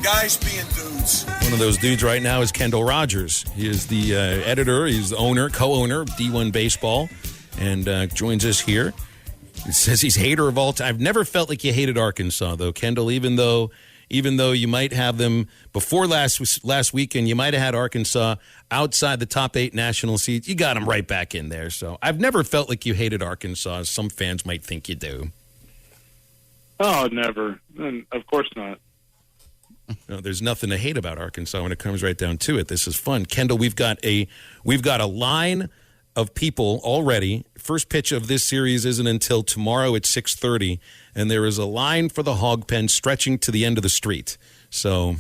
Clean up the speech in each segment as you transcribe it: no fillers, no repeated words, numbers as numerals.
Guys being dudes. One of those dudes right now is Kendal Rogers. He is the editor, he's the owner, co-owner of D1 Baseball, and joins us here. He says he's hater of all time. I've never felt like you hated Arkansas, though, Kendal, even though you might have them before last weekend, you might have had Arkansas outside the top 8 national seeds. You got them right back in there. So I've never felt like you hated Arkansas, as some fans might think you do. Oh, never. And of course not. No, there's nothing to hate about Arkansas when it comes right down to it. This is fun. Kendal, we've got a line of people already. First pitch of this series isn't until tomorrow at 6:30, and there is a line for the Hog Pen stretching to the end of the street. So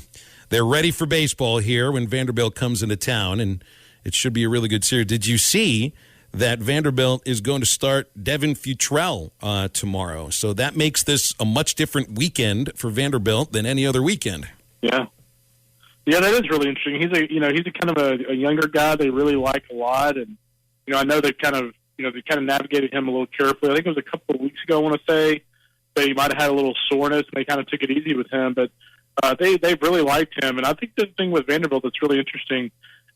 they're ready for baseball here when Vanderbilt comes into town, and it should be a really good series. Did you see that Vanderbilt is going to start Devin Futrell tomorrow? So that makes this a much different weekend for Vanderbilt than any other weekend. Yeah, that is really interesting. He's a kind of a younger guy they really like a lot, and I know they kind of navigated him a little carefully. I think it was a couple of weeks ago, I want to say, they might have had a little soreness, and they kind of took it easy with him. But they really liked him, and I think the thing with Vanderbilt that's really interesting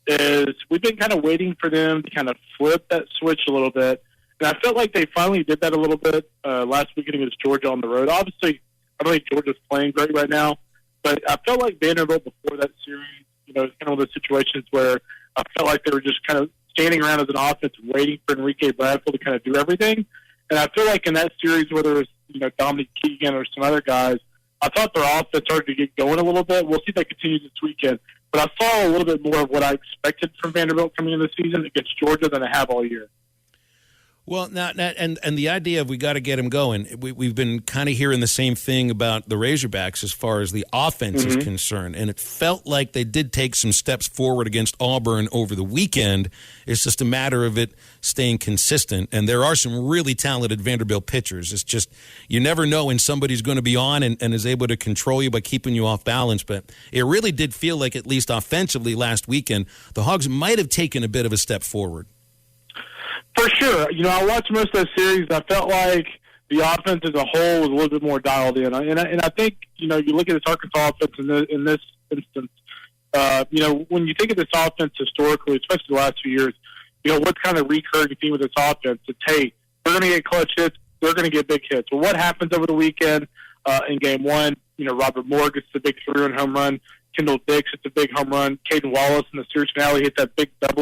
is we've been kind of waiting for them to kind of flip that switch a little bit, and I felt like they finally did that a little bit last weekend against Georgia on the road. Obviously, I don't think Georgia's playing great right now. But I felt like Vanderbilt before that series, it's kind of one of those situations where I felt like they were just kind of standing around as an offense waiting for Enrique Bradfield to kind of do everything. And I feel like in that series, whether it was Dominic Keegan or some other guys, I thought their offense started to get going a little bit. We'll see if that continues this weekend. But I saw a little bit more of what I expected from Vanderbilt coming into the season against Georgia than I have all year. Well, and the idea of we got to get him going, we've been kind of hearing the same thing about the Razorbacks as far as the offense is concerned, and it felt like they did take some steps forward against Auburn over the weekend. It's just a matter of it staying consistent, and there are some really talented Vanderbilt pitchers. It's just you never know when somebody's going to be on and is able to control you by keeping you off balance, but it really did feel like, at least offensively last weekend, the Hogs might have taken a bit of a step forward. For sure. I watched most of that series. I felt like the offense as a whole was a little bit more dialed in. And I think, you look at this Arkansas offense in this instance, when you think of this offense historically, especially the last few years, what's kind of recurring theme with this offense? It's, hey, they're going to get clutch hits, they're going to get big hits. Well, what happens over the weekend in Game 1? Robert Moore gets the big 3-run home run. Kendall Dix hits a big home run. Caden Wallace in the series finale hit that big double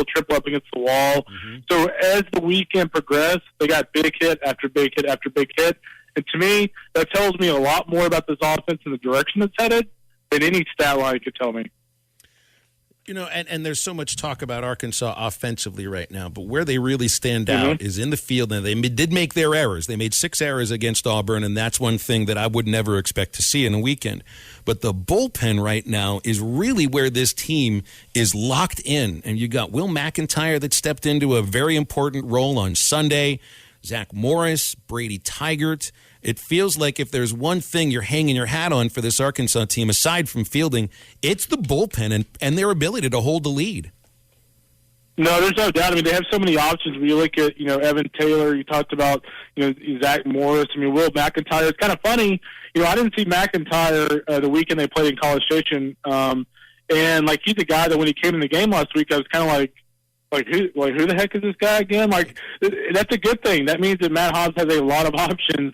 triple up against the wall. So as the weekend progressed, they got big hit after big hit after big hit. And to me, that tells me a lot more about this offense and the direction it's headed than any stat line could tell me. And there's so much talk about Arkansas offensively right now, but where they really stand out is in the field. And they did make their errors. They made 6 errors against Auburn, and that's one thing that I would never expect to see in a weekend. But the bullpen right now is really where this team is locked in. And you got Will McIntyre that stepped into a very important role on Sunday, Zach Morris, Brady Tigert. It feels like if there's one thing you're hanging your hat on for this Arkansas team, aside from fielding, it's the bullpen and their ability to hold the lead. No, there's no doubt. I mean, they have so many options. When you look at, Evan Taylor, you talked about, Zach Morris. I mean, Will McIntyre. It's kind of funny. I didn't see McIntyre the weekend they played in College Station. And, he's a guy that when he came in the game last week, I was kind of who the heck is this guy again? That's a good thing. That means that Matt Hobbs has a lot of options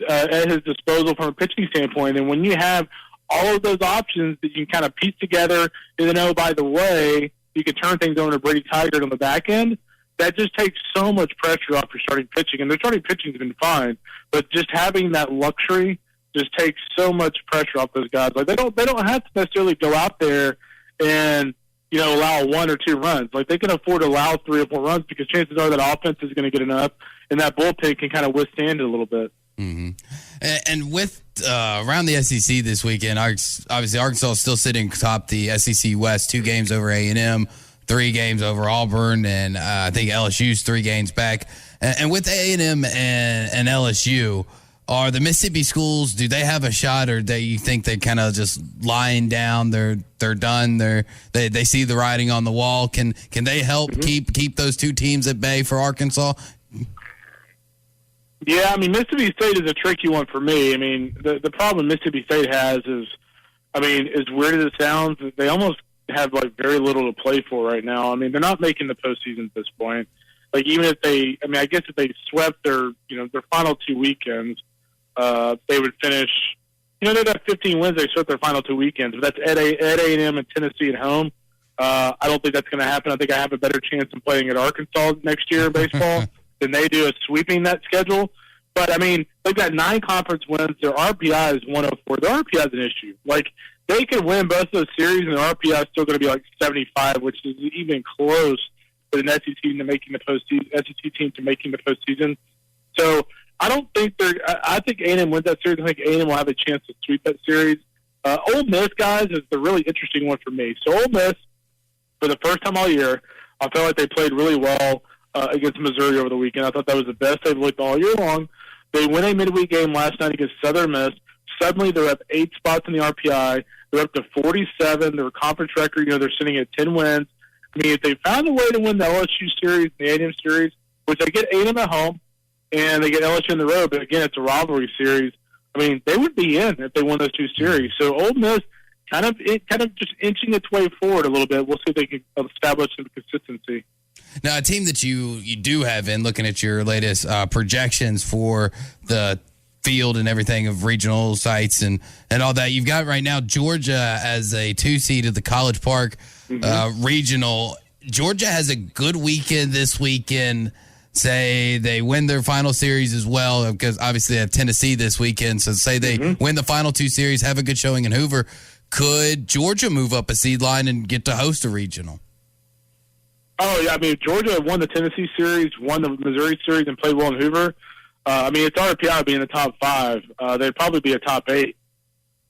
at his disposal from a pitching standpoint. And when you have all of those options that you can kind of piece together, by the way, you can turn things over to Brady Tigert on the back end, that just takes so much pressure off your starting pitching. And their starting pitching has been fine, but just having that luxury just takes so much pressure off those guys. They don't have to necessarily go out there and allow 1 or 2 runs. They can afford to allow 3 or 4 runs because chances are that offense is going to get enough, and that bullpen can kind of withstand it a little bit. Mm-hmm. And with around the SEC this weekend, obviously Arkansas is still sitting atop the SEC West, 2 games over A&M, 3 games over Auburn, and I think LSU's 3 games back. And with A&M and LSU, are the Mississippi schools, do they have a shot, or do you think they're kind of just lying down? They're done. They see the writing on the wall. Can they help keep those 2 teams at bay for Arkansas? Yeah, I mean, Mississippi State is a tricky one for me. I mean, the problem Mississippi State has is, I mean, as weird as it sounds, they almost have like very little to play for right now. I mean, they're not making the postseason at this point. Like even if they, I mean, I guess if they swept their final 2 weekends, they would finish. They'd have 15 wins. They swept their final 2 weekends, but that's at A&M and Tennessee at home. I don't think that's going to happen. I think I have a better chance of playing at Arkansas next year in baseball than they do at sweeping that schedule. But, I mean, they've got 9 conference wins. Their RPI is 104. Their RPI is an issue. Like, they could win both those series, and their RPI is still going to be like 75, which is even close to an SEC team to making the postseason. So I don't think I think A&M wins that series. I think A&M will have a chance to sweep that series. Ole Miss, guys, is the really interesting one for me. So Ole Miss, for the first time all year, I felt like they played really well against Missouri over the weekend. I thought that was the best they've looked all year long. They win a midweek game last night against Southern Miss. Suddenly they're up 8 spots in the RPI. They're up to 47. Their conference record, they're sitting at 10 wins. I mean, if they found a way to win the LSU series, the A&M series, which they get A&M at home, and they get LSU on the road, but again, it's a rivalry series. I mean, they would be in if they won those 2 series. So Ole Miss kind of just inching its way forward a little bit. We'll see if they can establish some consistency. Now, a team that you do have in looking at your latest projections for the field and everything of regional sites and all that, you've got right now Georgia as a 2 seed of the College Park regional. Georgia has a good weekend this weekend. Say they win their final series as well, because obviously they have Tennessee this weekend. So say they win the final 2 series, have a good showing in Hoover. Could Georgia move up a seed line and get to host a regional? Oh, yeah. I mean, Georgia won the Tennessee series, won the Missouri series, and played well in Hoover. I mean, its RPI would be in the top 5. They'd probably be a top 8.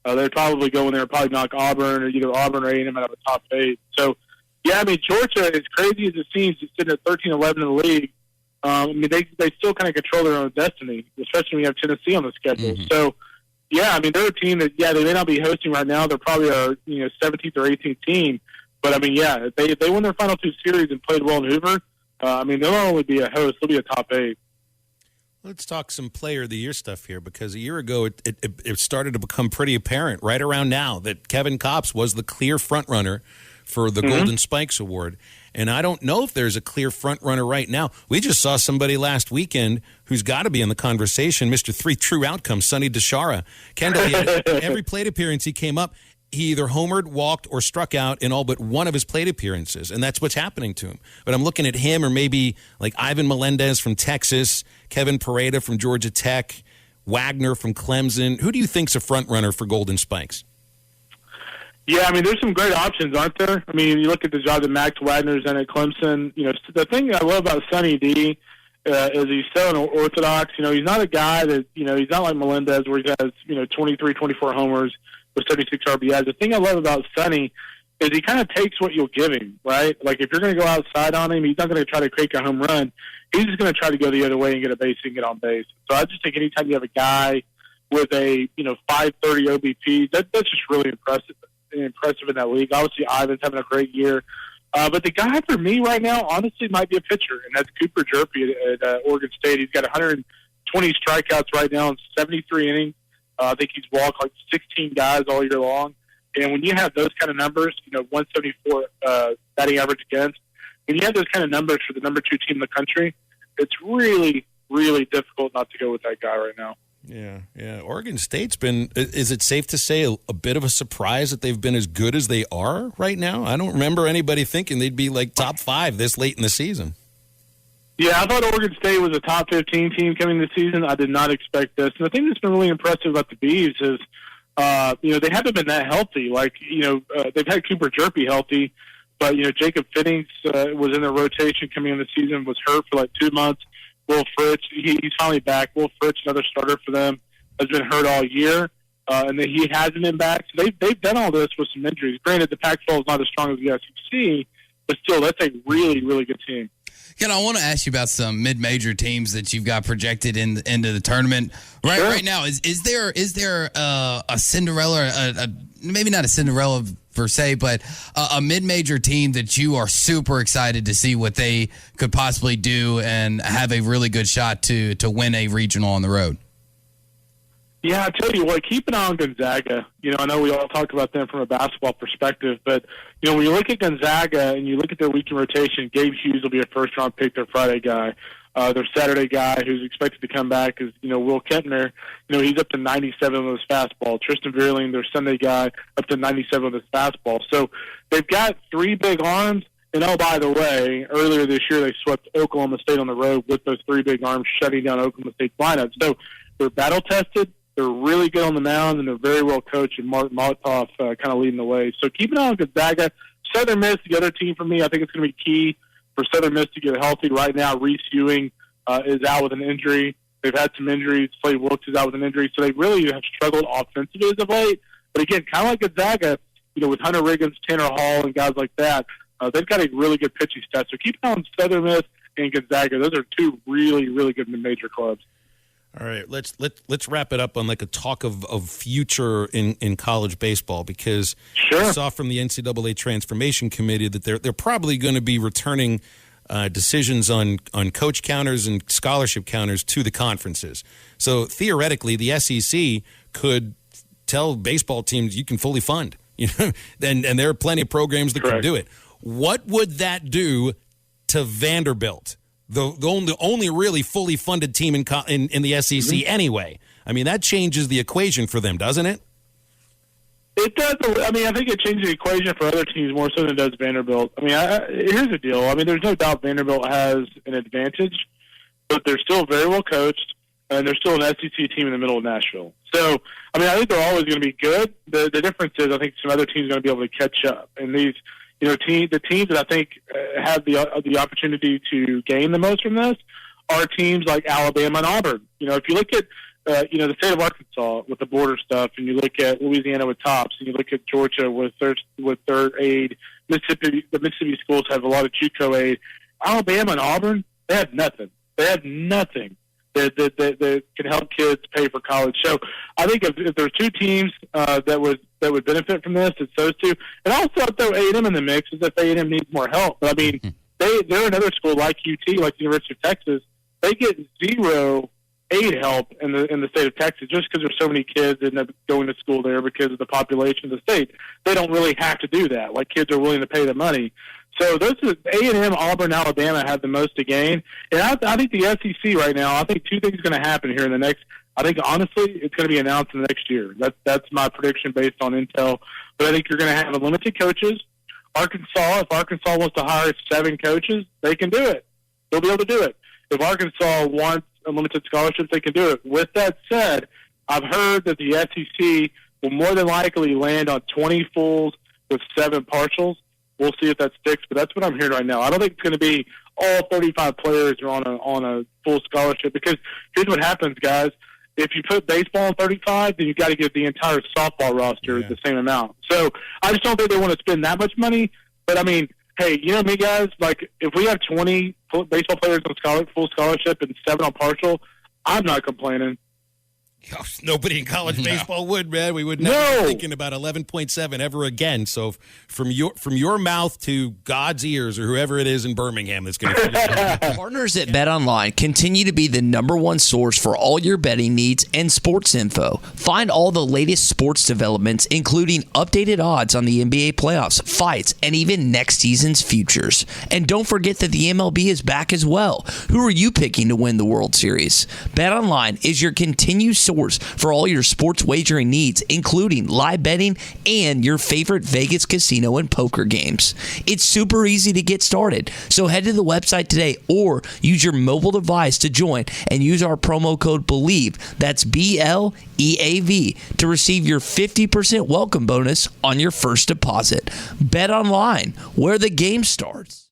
They'd probably go in there and probably knock Auburn or either Auburn or A&M out of a top 8. So, yeah, I mean, Georgia, as crazy as it seems, is sitting at 13-11 in the league. I mean, they still kind of control their own destiny, especially when you have Tennessee on the schedule. So, yeah, I mean, they're a team that, they may not be hosting right now. They're probably a 17th or 18th team. But, I mean, if they win their final 2 series and played well in Hoover, I mean, they'll not only be a host, they'll be a top 8. Let's talk some Player of the Year stuff here, because a year ago it started to become pretty apparent right around now that Kevin Kopps was the clear front runner for the Golden Spikes Award. And I don't know if there's a clear front runner right now. We just saw somebody last weekend who's got to be in the conversation, Mr. 3 True Outcomes, Sonny DeShara. Kendal, every plate appearance he came up, he either homered, walked, or struck out in all but one of his plate appearances, and that's what's happening to him. But I'm looking at him, or maybe like Ivan Melendez from Texas, Kevin Pareda from Georgia Tech, Wagner from Clemson. Who do you think's a front runner for Golden Spikes? Yeah, I mean, there's some great options, aren't there? I mean, you look at the job that Max Wagner's done at Clemson. The thing I love about Sonny D is he's so unorthodox. He's not a guy that, he's not like Melendez where he has, 23, 24 homers with 76 RBIs. The thing I love about Sonny is he kind of takes what you'll give him, right? Like, if you're going to go outside on him, he's not going to try to create a home run. He's just going to try to go the other way and get a base and get on base. So I just think anytime you have a guy with a, 530 OBP, that's just really impressive in that league. Obviously, Ivan's having a great year. But the guy for me right now, honestly, might be a pitcher, and that's Cooper Jerpy at Oregon State. He's got 120 strikeouts right now in 73 innings. I think he's walked like 16 guys all year long. And when you have those kind of numbers, 174 batting average against, when you have those kind of numbers for the number 2 team in the country, it's really, really difficult not to go with that guy right now. Yeah. Oregon State's been, is it safe to say, a bit of a surprise that they've been as good as they are right now? I don't remember anybody thinking they'd be like top 5 this late in the season. Yeah, I thought Oregon State was a top 15 team coming this season. I did not expect this. And the thing that's been really impressive about the Bees is, they haven't been that healthy. Like, they've had Cooper Jerpy healthy, but, Jacob Finnings was in their rotation coming in the season, was hurt for like 2 months. Will Fritz, he's finally back. Will Fritz, another starter for them, has been hurt all year, and then he hasn't been back. So they've done all this with some injuries. Granted, the Pac-12 is not as strong as the SEC, but still, that's a really, really good team. Ken, I want to ask you about some mid-major teams that you've got projected into the tournament right now. Is there a Cinderella, maybe not a Cinderella per se, but a mid-major team that you are super excited to see what they could possibly do and have a really good shot to win a regional on the road? Yeah, I tell you what, keep an eye on Gonzaga. I know we all talk about them from a basketball perspective, but, when you look at Gonzaga and you look at their weekend rotation, Gabe Hughes will be a first-round pick, their Friday guy. Their Saturday guy who's expected to come back is, Will Kempner. He's up to 97 with his fastball. Tristan Veerling, their Sunday guy, up to 97 with his fastball. So they've got three big arms. And, oh, by the way, earlier this year they swept Oklahoma State on the road with those three big arms shutting down Oklahoma State's lineup. So they're battle-tested. They're really good on the mound, and they're very well coached, and Mark Molotov kind of leading the way. So keep an eye on Gonzaga. Southern Miss, the other team for me, I think it's going to be key for Southern Miss to get healthy. Right now, Reese Ewing is out with an injury. They've had some injuries. Slade Wilkes is out with an injury. So they really have struggled offensively as of late. But, again, kind of like Gonzaga, with Hunter Riggins, Tanner Hall, and guys like that, they've got a really good pitching staff. So keep an eye on Southern Miss and Gonzaga. Those are two really, really good major clubs. All right, let's wrap it up on like a talk of future in college baseball, because I saw from the NCAA Transformation Committee that they're probably going to be returning decisions on coach counters and scholarship counters to the conferences. So theoretically, the SEC could tell baseball teams you can fully fund, and there are plenty of programs that can do it. What would that do to Vanderbilt? The only really fully funded team in the SEC anyway. I mean, that changes the equation for them, doesn't it? It does. I mean, I think it changes the equation for other teams more so than it does Vanderbilt. I mean, here's the deal. I mean, there's no doubt Vanderbilt has an advantage, but they're still very well coached, and they're still an SEC team in the middle of Nashville. So, I mean, I think they're always going to be good. The difference is I think some other teams are going to be able to catch up. And these – the teams that I think have the opportunity to gain the most from this are teams like Alabama and Auburn. If you look at the state of Arkansas with the border stuff, and you look at Louisiana with TOPS, and you look at Georgia with their aid, the Mississippi schools have a lot of JUCO aid. Alabama and Auburn, they have nothing. They have nothing that can help kids pay for college. So I think if there's two teams that would benefit from this, it's those two. And also throw A&M in the mix as if A&M needs more help. But I mean, they're another school like UT, like the University of Texas. They get zero aid help in the state of Texas just because there's so many kids that end up going to school there because of the population of the state. They don't really have to do that. Like, kids are willing to pay the money. So those are A&M, Auburn, Alabama have the most to gain. And I think the SEC right now, I think two things are going to happen here in the next, I think honestly it's going to be announced in the next year. That's my prediction based on intel. But I think you're going to have unlimited coaches. If Arkansas wants to hire 7 coaches, they can do it. They'll be able to do it. If Arkansas wants unlimited scholarships, they can do it. With that said, I've heard that the SEC will more than likely land on 20 fulls with 7 partials. We'll see if that sticks, but that's what I'm hearing right now. I don't think it's going to be all 35 players are on a full scholarship, because here's what happens, guys. If you put baseball on 35, then you've got to give the entire softball roster the same amount. So I just don't think they want to spend that much money. But, I mean, hey, you know me, guys, like if we have 20 baseball players on full scholarship and 7 on partial, I'm not complaining. Nobody in college baseball would, man. We would never be thinking about 11.7 ever again. So from your mouth to God's ears, or whoever it is in Birmingham that's going to Partners at BetOnline continue to be the #1 source for all your betting needs and sports info. Find all the latest sports developments, including updated odds on the NBA playoffs, fights, and even next season's futures. And don't forget that the MLB is back as well. Who are you picking to win the World Series? BetOnline is your continued source for all your sports wagering needs, including live betting and your favorite Vegas casino and poker games. It's super easy to get started, so head to the website today or use your mobile device to join and use our promo code BELIEVE, that's BLEAV, to receive your 50% welcome bonus on your first deposit. Bet online, where the game starts.